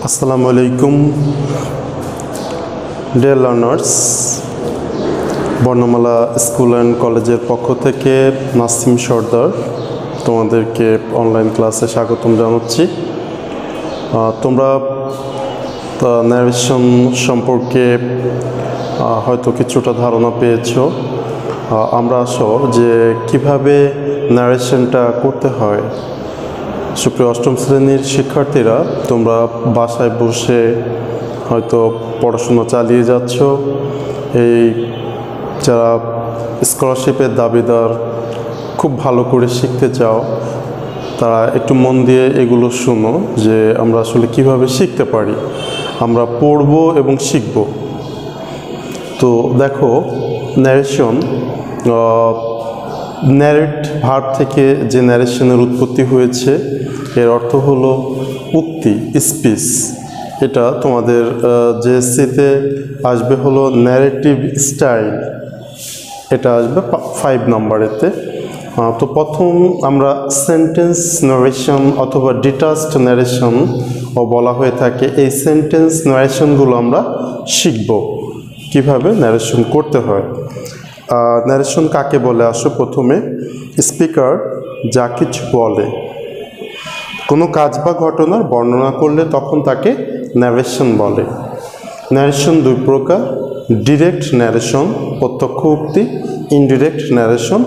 আসসালামু আলাইকুম dear learners, বর্ণমালা স্কুল অ্যান্ড কলেজের পক্ষ থেকে নাসিম সর্দার তোমাদেরকে অনলাইন ক্লাসে স্বাগতম জানাচ্ছি। তোমরা ন্যারেশন সম্পর্কে হয়তো কিছুটা ধারণা পেয়েছো। আমরা আসো যে কিভাবে ন্যারেশনটা করতে হয়। সুপ্রিয় অষ্টম শ্রেণীর শিক্ষার্থীরা, তোমরা বাসায় বসে হয়তো পড়াশোনা চালিয়ে যাচ্ছ। এই যারা স্কলারশিপের দাবিদার, খুব ভালো করে শিখতে চাও, তারা একটু মন দিয়ে এগুলো শোনো যে আমরা আসলে কিভাবে শিখতে পারি। আমরা পড়ব এবং শিখব। তো দেখো, ন্যারেশন, ন্যারেট ভার্ব থেকে যে ন্যারেশনের উৎপত্তি হয়েছে, এর অর্থ হলো উক্তি, স্পিচ। এটা তোমাদের জেএসসিতে আসবে হলো ন্যারেটিভ স্টাইল, এটা আসবে 5 নম্বরেতে। তো প্রথম আমরা সেন্টেন্স ন্যারেশন অথবা ডিটাচড ন্যারেশন ও বলা হয়ে থাকে। এই সেন্টেন্স ন্যারেশনগুলো আমরা শিখব কিভাবে ন্যারেশন করতে হয়। ন্যারেশন কাকে বলে? আসো প্রথমে, স্পিকার যা কিছু বলে, কোনো কাজ বা ঘটনার বর্ণনা করলে তখন তাকে ন্যারেশন বলে। ন্যারেশন দুই প্রকার: ডিরেক্ট ন্যারেশন প্রত্যক্ষ উক্তি, ইনডিরেক্ট ন্যারেশন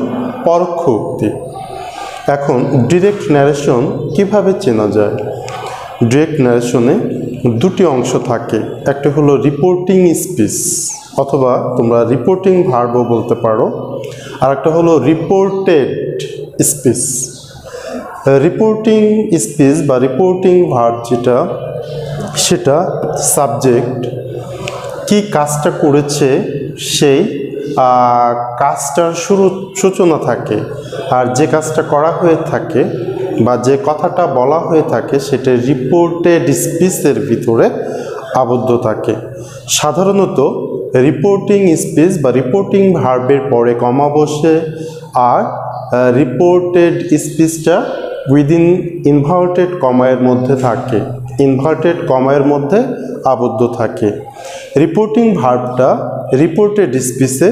পরোক্ষ উক্তি। এখন ডিরেক্ট ন্যারেশন কিভাবে চেনা যায়? ডিরেক্ট ন্যারেশনে দুটি অংশ থাকে। একটা হলো রিপোর্টিং স্পিচ, অথবা তোমরা রিপোর্টিং ভার্বও বলতে পারো। আর একটা হলো রিপোর্টেড স্পিচ। রিপোর্টিং স্পিচ বা রিপোর্টিং ভার্ব যেটা, সেটা সাবজেক্ট কি কাজটা করেছে সেই কাজটার সূচনা থাকে, আর যে কাজটা করা হয়ে থাকে বা যে কথাটা বলা হয়ে থাকে সেটা রিপোর্টেড স্পিচের ভিতরে আবদ্ধ থাকে। সাধারণত রিপোর্টিং স্পিচ বা রিপোর্টিং ভার্বের পরে কমা বসে, আর রিপোর্টেড স্পিচটা উইদিন ইনভার্টেড কমায়ের মধ্যে থাকে, ইনভার্টেড কমায়ের মধ্যে আবদ্ধ থাকে। রিপোর্টিং ভার্বটা রিপোর্টেড স্পিচে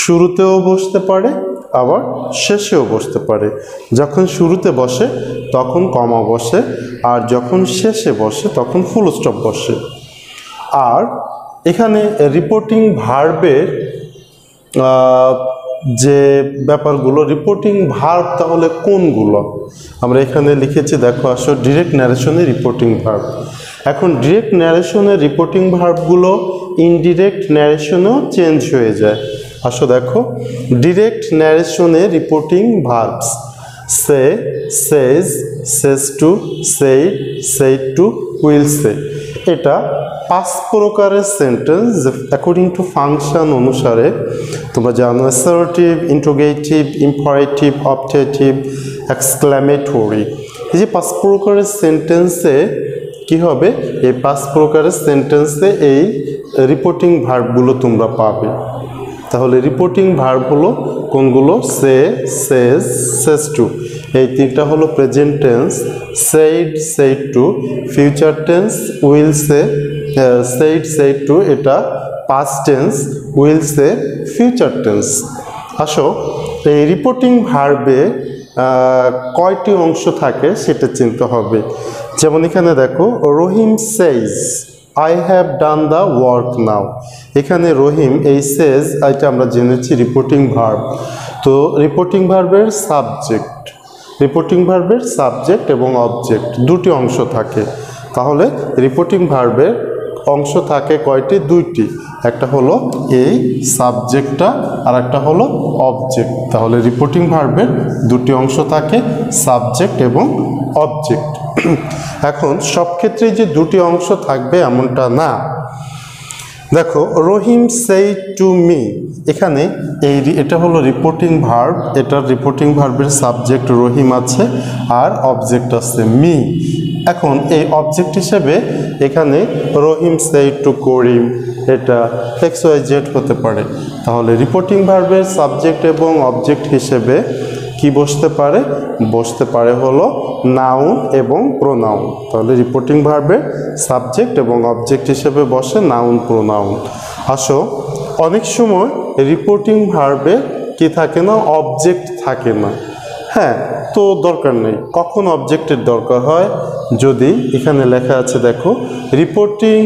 শুরুতেও বসতে পারে, আবার শেষেও বসতে পারে। যখন শুরুতে বসে তখন কমা বসে, আর যখন শেষে বসে তখন ফুল স্টপ বসে। আর এখানে রিপোর্টিং ভার্বের যে ব্যাপারগুলো, রিপোর্টিং ভার্ব তাহলে কোনগুলো? আমরা এখানে লিখেছি, দেখো আসো, ডিরেক্ট ন্যারেশনে রিপোর্টিং ভার্ব। এখন ডিরেক্ট ন্যারেশনের রিপোর্টিং ভার্বগুলো ইনডিরেক্ট ন্যারেশনেও চেঞ্জ হয়ে যায়। আসো দেখো, ডিরেক্ট ন্যারেশনে reporting verbs: say, says, says to, said, said to, will say. এটা 5 প্রকারের সেন্টেন্স অ্যাকর্ডিং টু ফাংশন অনুসারে। তোমরা জানো, assertive, interrogative, imperative, objective, exclamatory. এই যে 5 প্রকারের সেন্টেন্সে কি হবে? এই 5 প্রকারের সেন্টেন্সে এই রিপোর্টিং ভার্বগুলো তোমরা পাবে। তাহলে রিপোর্টিং ভার্ব হলো কোনগুলো? সে, সেজ, সেজ টু, এই তিনটা হলো present tense. Said, said to future tense. Will say, said, said to এটা past tense. Will say future tense. আসো, এই রিপোর্টিং ভার্বে কয়টি অংশ থাকে সেটা চিনতে হবে। যেমন এখানে দেখো, Rahim says I have done the work now. এখানে রহিম, এই সেজ, এটা আমরা জেনেছি রিপোর্টিং ভার্ব। তো রিপোর্টিং ভার্বের সাবজেক্ট, রিপোর্টিং ভার্বের সাবজেক্ট এবং অবজেক্ট দুটি অংশ থাকে। তাহলে রিপোর্টিং ভার্বের অংশ থাকে কয়টি? দুইটি। একটা হলো এই সাবজেক্টটা, আর একটা হলো অবজেক্ট। তাহলে রিপোর্টিং ভার্বের দুটি অংশ থাকে, সাবজেক্ট এবং অবজেক্ট। এখন সব ক্ষেত্রেই যে দুটি অংশ থাকবে এমনটা না। দেখো, রহিম সেইড টু মি, এখানে এটা হলো রিপোর্টিং ভার্ব। এটার রিপোর্টিং ভার্বের সাবজেক্ট রহিম আছে, আর অবজেক্ট আছে মি। এখন এই অবজেক্ট হিসেবে এখানে রহিম সেইড টু করিম, এটা XYZ হতে পারে। তাহলে রিপোর্টিং ভার্বের সাবজেক্ট এবং অবজেক্ট হিসেবে কি বসতে পারে? বসতে পারে হলো নাউন এবং প্রোনাউন। তাহলে রিপোর্টিং ভার্বে সাবজেক্ট এবং অবজেক্ট হিসেবে বসে নাউন প্রোনাউন। আসো, অনেক সময় রিপোর্টিং ভার্বে কি থাকে না? অবজেক্ট থাকে না। হ্যাঁ, তো দরকার নেই। কখন অবজেক্টের দরকার হয়? যদি এখানে লেখা আছে দেখো, রিপোর্টিং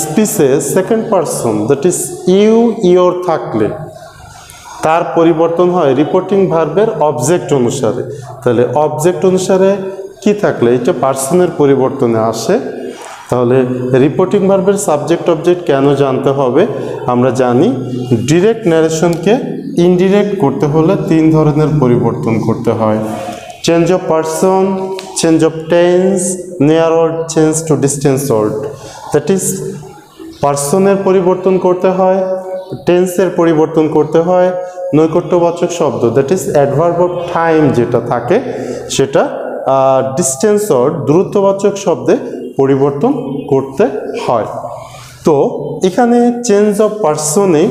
স্পিচে second person that is you your থাকলে তার পরিবর্তন হয় রিপোর্টিং ভার্বের অবজেক্ট অনুসারে। তাহলে অবজেক্ট অনুসারে কি থাকলে এটা পার্সনের পরিবর্তনে আসে। তাহলে রিপোর্টিং ভার্বের সাবজেক্ট অবজেক্ট কেন জানতে হবে? আমরা জানি ডিরেক্ট ন্যারেশনকে ইনডিরেক্ট করতে হলে 3 ধরনের পরিবর্তন করতে হয়। Change of person, change of tense, near word change to distance word. That is পার্সনের পরিবর্তন করতে হয়, টেন্সের পরিবর্তন করতে হয়, নৈকট্যবাচক শব্দ that is adverb of time যেটা থাকে সেটা ডিস্টেন্স ওয়ার্ড দূরত্ববাচক শব্দে পরিবর্তন করতে হয়। তো এখানে চেঞ্জ অফ পার্সনে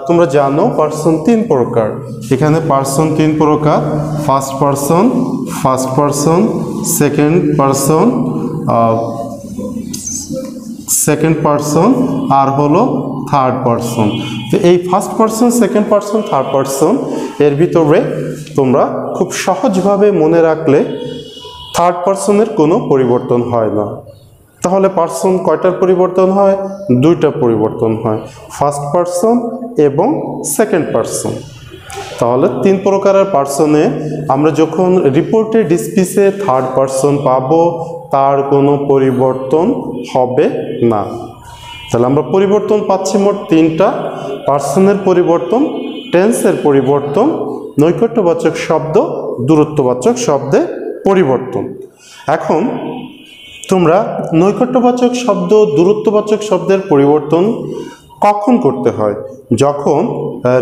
তোমরা জানো পার্সন 3 প্রকার। এখানে পার্সন 3 প্রকার, ফার্স্ট পার্সন, সেকেন্ড পার্সন আর হলো থার্ড পার্সন। তো এই first person, second person, third person এর ভিতরে তোমরা খুব সহজভাবে মনে রাখলে থার্ড পার্সনের কোনো পরিবর্তন হয় না। তাহলে পার্সন কয়টার পরিবর্তন হয়? 2টা পরিবর্তন হয়, ফার্স্ট পার্সন এবং সেকেন্ড পার্সন। তাহলে 3 প্রকারের পার্সনে আমরা যখন রিপোর্টেড স্পিচে থার্ড পার্সন পাবো তার কোনো পরিবর্তন হবে না। তাহলে আমরা পরিবর্তন পাচ্ছি মোট 3টা: পার্সনের পরিবর্তন, টেন্সের পরিবর্তন, নৈকট্যবাচক শব্দ, দূরত্ববাচক শব্দে পরিবর্তন। এখন তোমরা নৈকট্যবাচক শব্দ, দূরত্ববাচক শব্দের পরিবর্তন কখন করতে হয়? যখন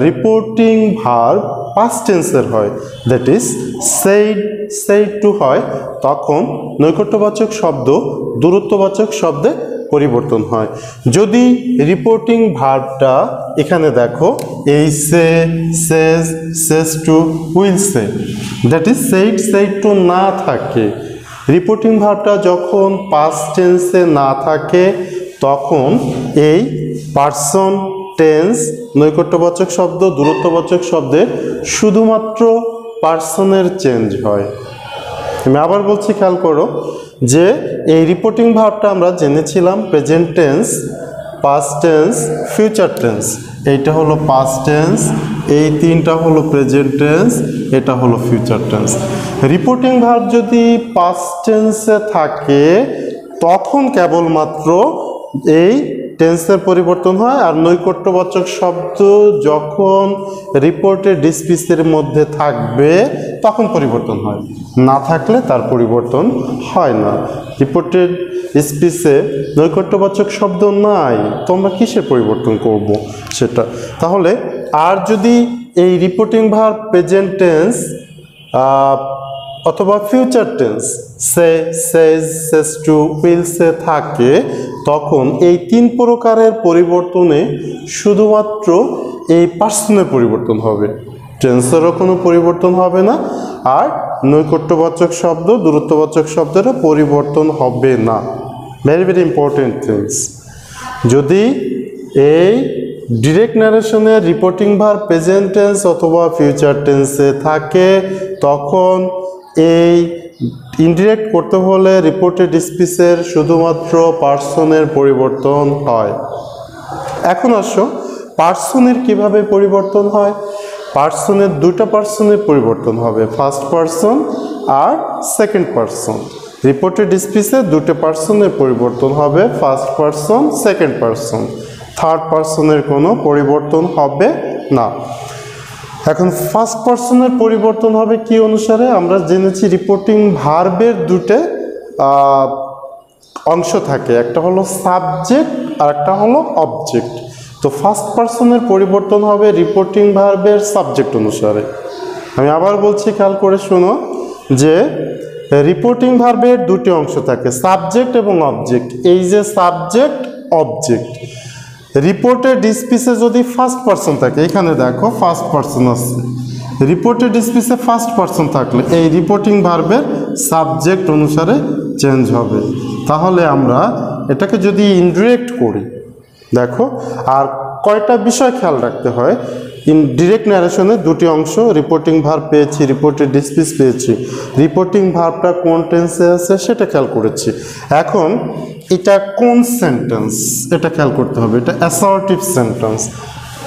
রিপোর্টিং ভার্ব পাস্ট টেন্সের হয়, দ্যাট ইজ সেইড টু হয়, তখন নৈকট্যবাচক শব্দ দূরত্ববাচক শব্দে পরিবর্তন হয়। যদি রিপোর্টিং ভার্বটা এখানে দেখো এই say, says, says to, will say, that is said to না থাকে, রিপোর্টিং ভার্বটা যখন পাস্ট টেন্সে না থাকে তখন এই পার্সন, টেন্স, নৈকট্যবাচক শব্দ, দূরত্ববাচক শব্দে শুধুমাত্র পার্সনের চেঞ্জ হয়। আমি আবার বলছি, খেয়াল করো যে এই রিপোর্টিং ভার্বটা আমরা জেনেছিলাম present tense, past tense, future tense. এইটা হলো পাস্ট টেন্স, এই 3টা হলো প্রেজেন্ট টেন্স, এটা হলো ফিউচার টেন্স। রিপোর্টিং ভার্ব যদি পাস্ট টেন্সে থাকে তখন কেবলমাত্র এই টেন্সের পরিবর্তন হয়, আর নৈকট্যবাচক শব্দ যখন রিপোর্টেড স্পিচের মধ্যে থাকবে তখন পরিবর্তন হয়, না থাকলে তার পরিবর্তন হয় না। রিপোর্টেড স্পিচে নৈকট্যবাচক শব্দ নাই, তোমরা কিসের পরিবর্তন করব সেটা? তাহলে আর যদি এই রিপোর্টিং ভার্ব প্রেজেন্ট টেন্স অথবা future tense say, says, says to, will সে থাকে তখন এই 3 প্রকারের পরিবর্তনে শুধুমাত্র এই পার্সনের পরিবর্তন হবে, টেন্সেরও কোনো পরিবর্তন হবে না, আর নৈকট্যবাচক শব্দ, দূরত্ববাচক শব্দেরও পরিবর্তন হবে না। Very very important things. যদি এই ডিরেক্ট ন্যারেশনে রিপোর্টিং ভার্ব প্রেজেন্ট টেন্স অথবা ফিউচার টেন্সে থাকে তখন এই ইনডিরেক্ট করতে হলে রিপোর্টেড স্পিচের শুধুমাত্র পার্সনের পরিবর্তন হয়। এখন আসো পার্সনের কিভাবে পরিবর্তন হয়? পার্সনের 2টা পার্সনের পরিবর্তন হবে, ফার্স্ট পার্সন আর সেকেন্ড পার্সন। রিপোর্টেড স্পিচে 2টা পার্সনের পরিবর্তন হবে, first person, second person. Third পার্সনের কোনো পরিবর্তন হবে না। এখন ফার্স্ট পার্সনের পরিবর্তন হবে কি অনুসারে? আমরা জেনেছি রিপোর্টিং ভার্বের 2টা অংশ থাকে, একটা হলো সাবজেক্ট আর একটা হলো অবজেক্ট। তো ফার্স্ট পার্সনের পরিবর্তন হবে রিপোর্টিং ভার্বের সাবজেক্ট অনুসারে। আমি আবার বলছি, খেয়াল করে শোনো যে রিপোর্টিং ভার্বের 2টি অংশ থাকে, সাবজেক্ট এবং অবজেক্ট। এই যে সাবজেক্ট, অবজেক্ট, রিপোর্টেড স্পিচে যদি ফার্স্ট পার্সন থাকে, এখানে দেখো ফার্স্ট পার্সন আছে, রিপোর্টেড স্পিচে ফার্স্ট পারসন থাকলে এই রিপোর্টিং ভার্বের সাবজেক্ট অনুসারে চেঞ্জ হবে। তাহলে আমরা এটাকে যদি ইনডিরেক্ট করি, দেখো আর কয়টা বিষয় খেয়াল রাখতে হয়। ডিরেক্ট ন্যারেশনে দুটি অংশ, রিপোর্টিং ভার্ব পেয়েছি, রিপোর্টেড স্পিচ পেয়েছি। রিপোর্টিং ভার্বটা কোন টেন্সে আছে সেটা খেয়াল করেছি। এখন এটা কোন সেন্টেন্স এটা খেয়াল করতে হবে। এটা অ্যাসার্টিভ সেন্টেন্স।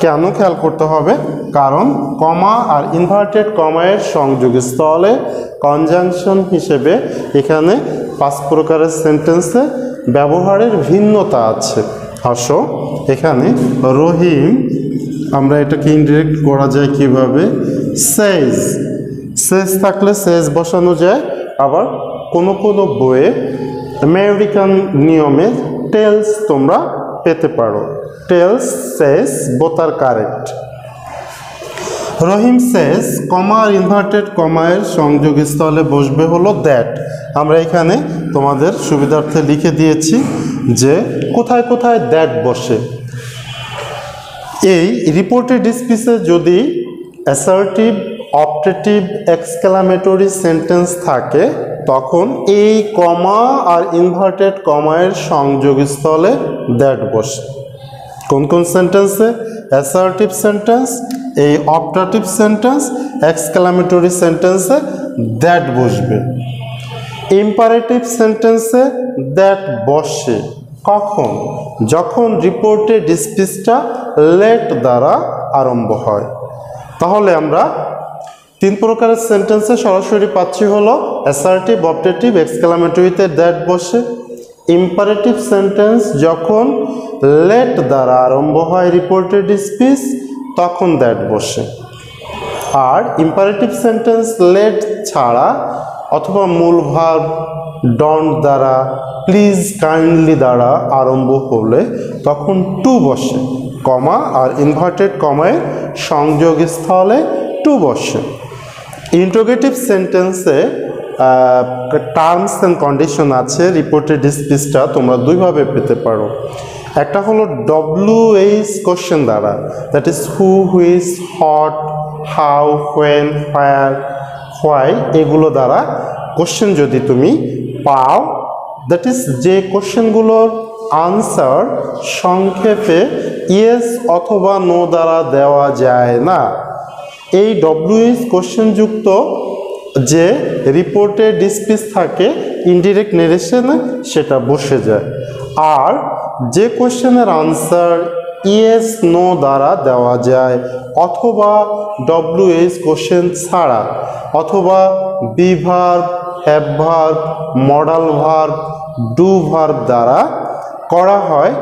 কেন খেয়াল করতে হবে? কারণ কমা আর ইনভার্টেড কমায়ের সংযোগস্থলে কনজাংশন হিসেবে এখানে 5 প্রকারের সেন্টেন্সে ব্যবহারের ভিন্নতা আছে। আসো এখানে রহিম, আমরা এটাকে ইনডিরেক্ট করা যায় কিভাবে? সেজ, সেজ থাকলে সেজ বসানো যায়। আবার কোনো কোনো বইয়ে আমেরিকান নিয়মে টেলস তোমরা পেতে পারো। টেলস, সেজ বোথ আর কারেক্ট। রহিম সেজ কমা আর ইনভার্টেড কমায়ের সংযোগস্থলে বসবে হলো দ্যাট। আমরা এখানে তোমাদের সুবিধার্থে লিখে দিয়েছি যে কোথায় কোথায় দ্যাট বসে। এই রিপোর্টেড স্পিচে যদি অ্যাসার্টিভ, অপটেটিভ, এক্সক্লামেটরি সেন্টেন্স থাকে তখন এই কমা আর ইনভার্টেড কমায়ের সংযোগস্থলে দ্যাট বসে। কোন কোন সেন্টেন্সে? অ্যাসার্টিভ সেন্টেন্স, এই অপটেটিভ সেন্টেন্স, এক্সক্লামেটরি সেন্টেন্সে দ্যাট বসবে। ইম্পারেটিভ সেন্টেন্সে দ্যাট বসে কখন? যখন রিপোর্টেড স্পিচটা লেট দ্বারা আরম্ভ হয়। তাহলে আমরা 3 প্রকারের সেন্টেন্সে সরাসরি পাচ্ছি হলো অ্যাসার্টিভ, অপটেটিভ, এক্সক্লামেটরিতে দ্যাট বসে। ইম্পারেটিভ সেন্টেন্স যখন লেট দ্বারা আরম্ভ হয় রিপোর্টেড স্পিচ তখন দ্যাট বসে। আর ইম্পারেটিভ সেন্টেন্স লেট ছাড়া অথবা মূল ভার্ব ডন্ট দ্বারা, প্লিজ, কাইন্ডলি দ্বারা আরম্ভ হলে তখন টু বসে। কমা আর ইনভার্টেড কমায় সংযোগস্থলে টু বসে। ইন্টারোগেটিভ সেন্টেন্সে টার্মস অ্যান্ড কন্ডিশন আছে। রিপোর্টেড স্পিচটা তোমরা দুইভাবে পেতে পারো। একটা হলো WH কোশ্চেন দ্বারা, that is who, which, hot, how, when, where, why, এগুলো দ্বারা কোশ্চেন যদি তুমি পাও, দ্যাট ইজ যে কোশ্চেনগুলোর আনসার সংক্ষেপে ইয়েস অথবা নো দ্বারা দেওয়া যায় না, এই WH কোশ্চেন যুক্ত যে রিপোর্টেড স্পিচ থাকে ইনডিরেক্ট ন্যারেশনে সেটা বসে যায়। আর যে কোশ্চেনের আনসার ইয়েস নো দ্বারা দেওয়া যায় অথবা WH কোশ্চেন ছাড়া অথবা be verb, have verb, modal verb, do verb দ্বারা করা হয়,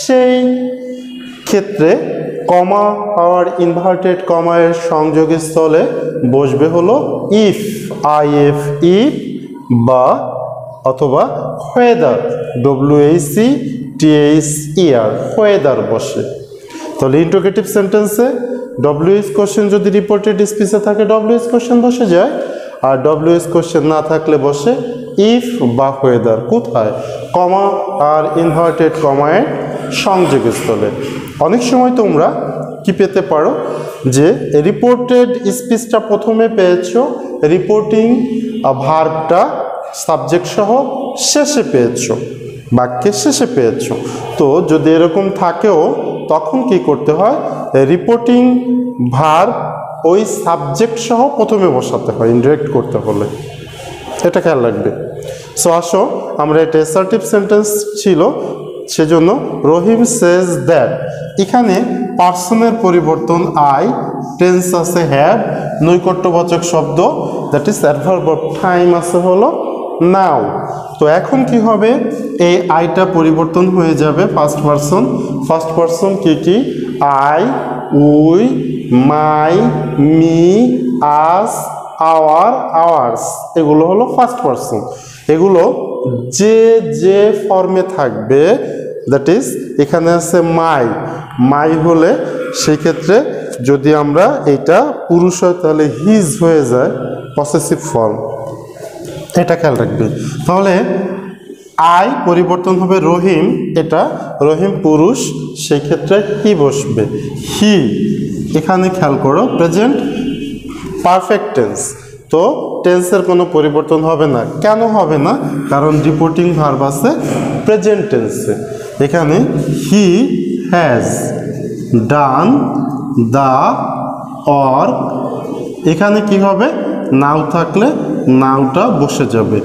সেই ক্ষেত্রে কমা আর ইনভার্টেড কমায়ের সংযোগস্থলে বসবে হলো ইফ, IF, ইফ, বা অথবা হোয়েদার, WHETHER, হোয়েদার বসে। তাহলে ইন্টারোগেটিভ সেন্টেন্সে WH কোশ্চেন যদি রিপোর্টেড স্পিচে থাকে WH কোশ্চেন বসে যায়, আর WH কোশ্চেন না থাকলে বসে ইফ বা হোয়েদার। কোথায়? কমা আর ইনভার্টেড কমায়ের সংযোগস্থলে। অনেক সময় তোমরা কি পেতে পারো যে রিপোর্টেড স্পিচটা প্রথমে পেয়েছো, রিপোর্টিং ভার্বটা সাবজেক্ট সহ শেষে পেয়েছো, বাক্যের শেষে পেয়েছো। তো যদি এরকম থাকেও তখন কি করতে হয়? রিপোর্টিং ভার্ব ওই সাবজেক্ট সহ প্রথমে বসাতে হয় ইনডিরেক্ট করতে হলে, এটা খেয়াল রাখবে। সো আসো আমরা এটা অ্যাসার্টিভ সেন্টেন্স ছিল, সেজন্য রহিম সেজ দ্যাট। এখানে পার্সনের পরিবর্তন আই, টেন্স আছে হ্যাভ, নৈকট্যবাচক শব্দ that is adverb of time আছে হলো নাও। তো এখন কি হবে? এই আইটা পরিবর্তন হয়ে যাবে ফার্স্ট পারসন। ফার্স্ট পারসন কি কি? I, we, my, me, us, our, ours, এগুলো হলো ফার্স্ট পারসন। এগুলো যে যে ফর্মে থাকবে, দ্যাট ইজ এখানে আছে মাই, মাই হলে সেই ক্ষেত্রে যদি আমরা এটা পুরুষ হয় তাহলে হিজ হয়ে যায়, পসেসিভ ফর্ম, এটা খেয়াল রাখবে। তাহলে আই পরিবর্তন হবে রহিম, এটা রহিম পুরুষ, সেই ক্ষেত্রে হি বসবে, হি। এখানে খেয়াল করো প্রেজেন্ট পারফেক্ট টেন্স, তো টেন্সের কোনো পরিবর্তন হবে না। কেন হবে না? কারণ রিপোর্টিং ভার্ব আছে প্রেজেন্ট টেন্সে। এখানে he has done the or, এখানে কি হবে? নাও থাকলে নাওটা বসে যাবে।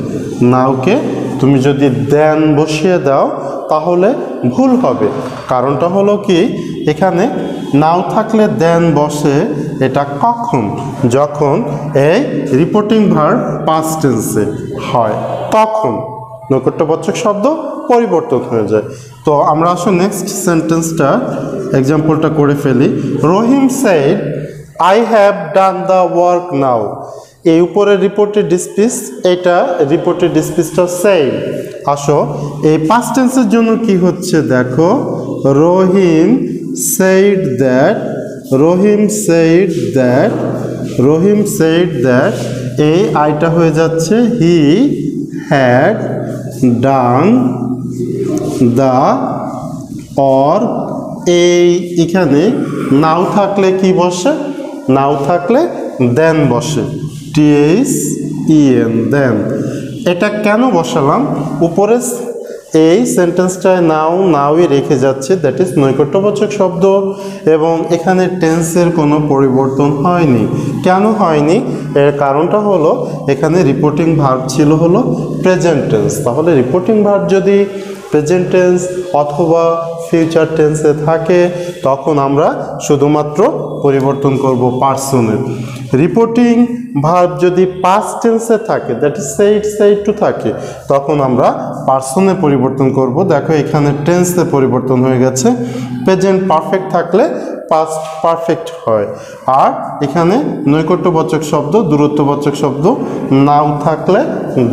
নাওকে তুমি যদি দেন বসিয়ে দাও তাহলে ভুল হবে। কারণটা হলো কি, এখানে নাও থাকলে দেন বসে, এটা কখন? যখন এই রিপোর্টিং ভার্ব পাস্ট টেন্সে হয়, তখন নৈকট্যবাচক শব্দ পরিবর্তন হয়ে যায়। তো আমরা আসলে নেক্সট সেন্টেন্সটা এক্সাম্পলটা করে ফেলি। Rahim said I have done the work now. এই উপরে রিপোর্টেড স্পিচ, এটা রিপোর্টেড স্পিচটা সেম। আসো এই পাস্ট টেন্সের জন্য কি হচ্ছে দেখো, Rahim said that, Rahim said that, Rahim said that, এই আইটা হয়ে যাচ্ছে he had done the work. এই এখানে নাও থাকলে কি বসে? নাও থাকলে দেন বসে, THEN দেন। এটা কেন বসালাম? উপরে এই সেন্টেন্সটায় নাওই রেখে যাচ্ছে, দ্যাট ইজ নৈকট্যবাচক শব্দ, এবং এখানে টেন্সের কোনো পরিবর্তন হয়নি। কেন হয়নি? এর কারণটা হলো এখানে রিপোর্টিং ভার্ব ছিল হলো প্রেজেন্ট টেন্স। তাহলে রিপোর্টিং ভার্ব যদি প্রেজেন্ট টেন্স অথবা ফিউচার টেন্সে থাকে, তখন আমরা শুধুমাত্র পরিবর্তন করব পার্সনের। রিপোর্টিং ভার্ব যদি পাস্ট টেন্সে থাকে, দ্যাট ইজ সেড টু থাকে, তখন আমরা পার্সনে পরিবর্তন করব। দেখো এখানে টেন্সে পরিবর্তন হয়ে গেছে। প্রেজেন্ট পারফেক্ট থাকলে পাস্ট পারফেক্ট হয়, আর এখানে নৈকট্যবাচক শব্দ, দূরত্ববাচক শব্দ নাও থাকলে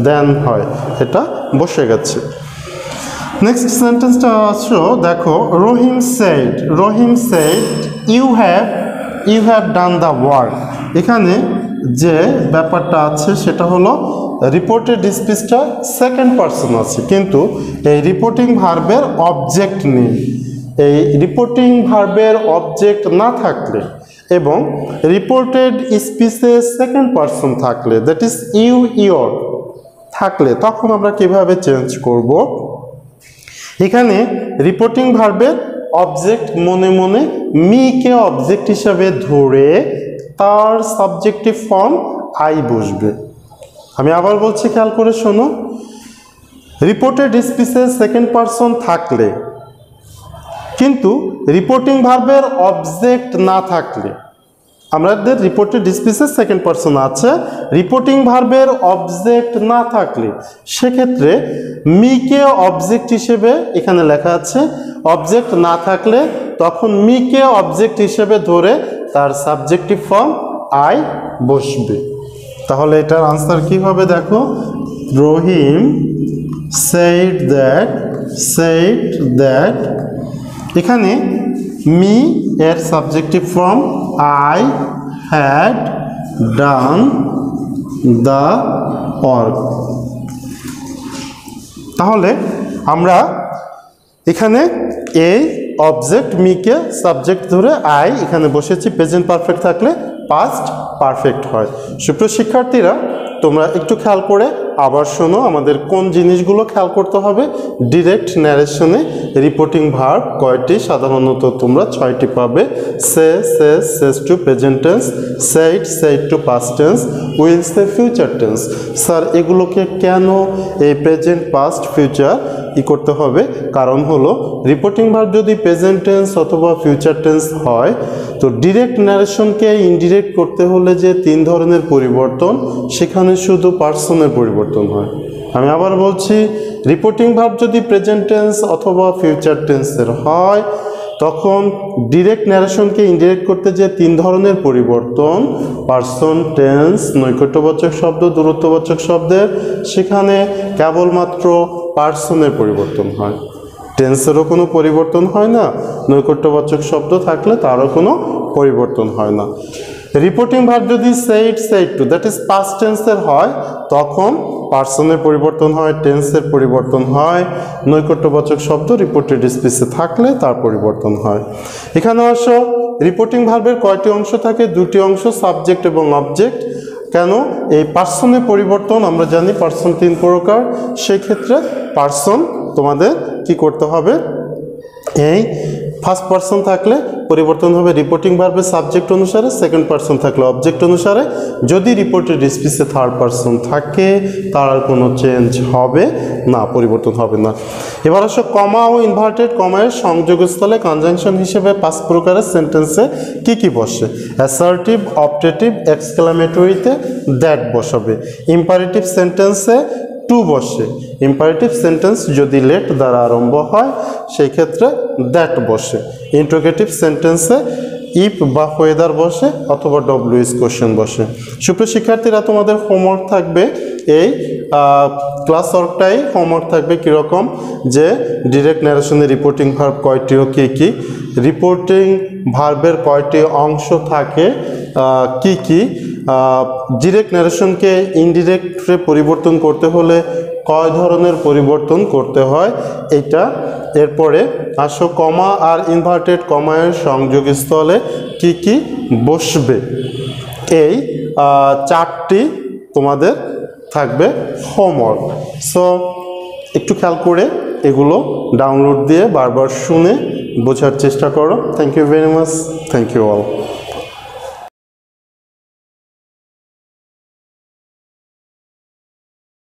দেন হয়, এটা বসে গেছে। নেক্সট সেন্টেন্সটা আসো দেখো, Rahim said, Rahim said you have done the work. এখানে যে ব্যাপারটা আছে সেটা হলো রিপোর্টেড স্পিচটা সেকেন্ড পারসন আছে, কিন্তু এই রিপোর্টিং ভার্বের অবজেক্ট নেই। এই রিপোর্টিং ভার্বের অবজেক্ট না থাকলে এবং রিপোর্টেড স্পিচে সেকেন্ড পারসন থাকলে, দ্যাট ইজ ইউ ইয়োর থাকলে, তখন আমরা কিভাবে চেঞ্জ করব? এখানে রিপোর্টিং ভার্বের অবজেক্ট মনে মনে মিকে অবজেক্ট হিসাবে ধরে তার সাবজেক্টিভ ফর্ম আই বসবে। আমি আবার বলছি, খেয়াল করে শোনো। রিপোর্টেড স্পিচে সেকেন্ড পারসন থাকলে কিন্তু রিপোর্টিং ভার্বের অবজেক্ট না থাকলে, আমাদের রিপোর্টেড স্পিচে সেকেন্ড পারসন আছে, রিপোর্টিং ভার্বের অবজেক্ট না থাকলে সেক্ষেত্রে মিকে অবজেক্ট হিসেবে এখানে লেখা আছে, অবজেক্ট না থাকলে তখন মিকে অবজেক্ট হিসেবে ধরে তার সাবজেক্টিভ ফর্ম আই বসবে। তাহলে এটার আনসার কি হবে দেখো, রহিম সেড দ্যাট, এখানে মি এর subjective form I had done the work. তাহলে আমরা এখানে এই অবজেক্ট মিকে সাবজেক্ট ধরে আই এখানে বসেছি, প্রেজেন্ট পারফেক্ট থাকলে পাস্ট পারফেক্ট হয়। সুপ্রিয় শিক্ষার্থীরা, তোমরা একটু খেয়াল করে আবার শোনো, আমাদের কোন জিনিসগুলো খেয়াল করতে হবে। ডিরেক্ট ন্যারেশনে রিপোর্টিং ভার্ব কয়টি? সাধারণত তোমরা 6টি পাবে। Says to present tense, said to past tense, will say future tense. Sir এগুলোকে কেন এই প্রেজেন্ট পাস্ট ফিউচার করতে হবে? কারণ হলো রিপোর্টিং ভার্ব যদি প্রেজেন্ট টেন্স অথবা ফিউচার টেন্স হয়, তো ডিরেক্ট ন্যারেশনকে ইনডিরেক্ট করতে হলে যে 3 ধরনের পরিবর্তন, সেখানে শুধু পার্সনের পরিবর্তন হয়। আমি আবার বলছি, রিপোর্টিং ভার্ব যদি প্রেজেন্ট টেন্স অথবা ফিউচার টেন্সের হয়, তখন ডিরেক্ট ন্যারেশনকে ইনডিরেক্ট করতে যে 3 ধরনের পরিবর্তন, পার্সন, টেন্স, নৈকট্যবাচক শব্দ, দূরত্ববাচক শব্দের, সেখানে কেবলমাত্র পার্সনের পরিবর্তন হয়। টেন্সেরও কোনো পরিবর্তন হয় না, নৈকট্যবাচক শব্দ থাকলে তারও কোনো পরিবর্তন হয় না। রিপোর্টিং ভার্ব যদি said to, that is past টেন্সের হয়, তখন পার্সনের পরিবর্তন হয়, টেন্সের পরিবর্তন হয়, নৈকট্যবাচক শব্দ রিপোর্টেড স্পিচে থাকলে তার পরিবর্তন হয়। এখানে আসো, রিপোর্টিং ভার্বের কয়টি অংশ থাকে? দুটি অংশ, সাবজেক্ট এবং অবজেক্ট। কেন? এই পার্সনের পরিবর্তন আমরা জানি পার্সন 3 প্রকার, সেই ক্ষেত্রে পার্সন তোমাদের কি করতে হবে, এই ফার্স্ট পার্সন থাকলে পরিবর্তন হবে রিপোর্টিং ভার্বের সাবজেক্ট অনুসারে, সেকেন্ড পার্সন থাকলে অবজেক্ট অনুসারে। যদি রিপোর্টেড স্পিচে থার্ড পার্সন থাকে তার আর কোনো চেঞ্জ হবে না, পরিবর্তন হবে না। এবার আসো কমা ও ইনভার্টেড কমায়ের সংযোগস্থলে কনজাংশন হিসেবে 5 প্রকারের সেন্টেন্সে কি কি বসে? অ্যাসার্টিভ, অপটেটিভ, এক্সক্লামেটরিতে দ্যাট বসাবে। ইম্পারেটিভ সেন্টেন্সে টু বসে। ইম্পারেটিভ সেন্টেন্স যদি লেট দ্বারা আরম্ভ হয় সেই ক্ষেত্রে দ্যাট বসে। ইন্ট্রোগেটিভ সেন্টেন্সে ইফ বা হোয়েদার বসে অথবা ডব্লিউএস কোশ্চেন বসে। সুপ্রিয় শিক্ষার্থীরা, তোমাদের হোমওয়ার্ক থাকবে এই ক্লাস ওয়ার্কটাই হোমওয়ার্ক থাকবে কীরকম, যে ডিরেক্ট ন্যারেশনের রিপোর্টিং ভার্ব কয়টি ও কী কী, রিপোর্টিং ভার্বের কয়টি অংশ থাকে কি কি, ডিরেক্ট ন্যারেশনকে ইনডিরেক্টে পরিবর্তন করতে হলে কয় ধরনের পরিবর্তন করতে হয় এইটা। এরপরে আসো কমা আর ইনভার্টেড কমায়ের সংযোগস্থলে কি কি বসবে, এই 4টি তোমাদের থাকবে হোমওয়ার্ক। সো একটু খেয়াল করে এগুলো ডাউনলোড দিয়ে বারবার শুনে বোঝার চেষ্টা করো। Thank you very much, thank you all.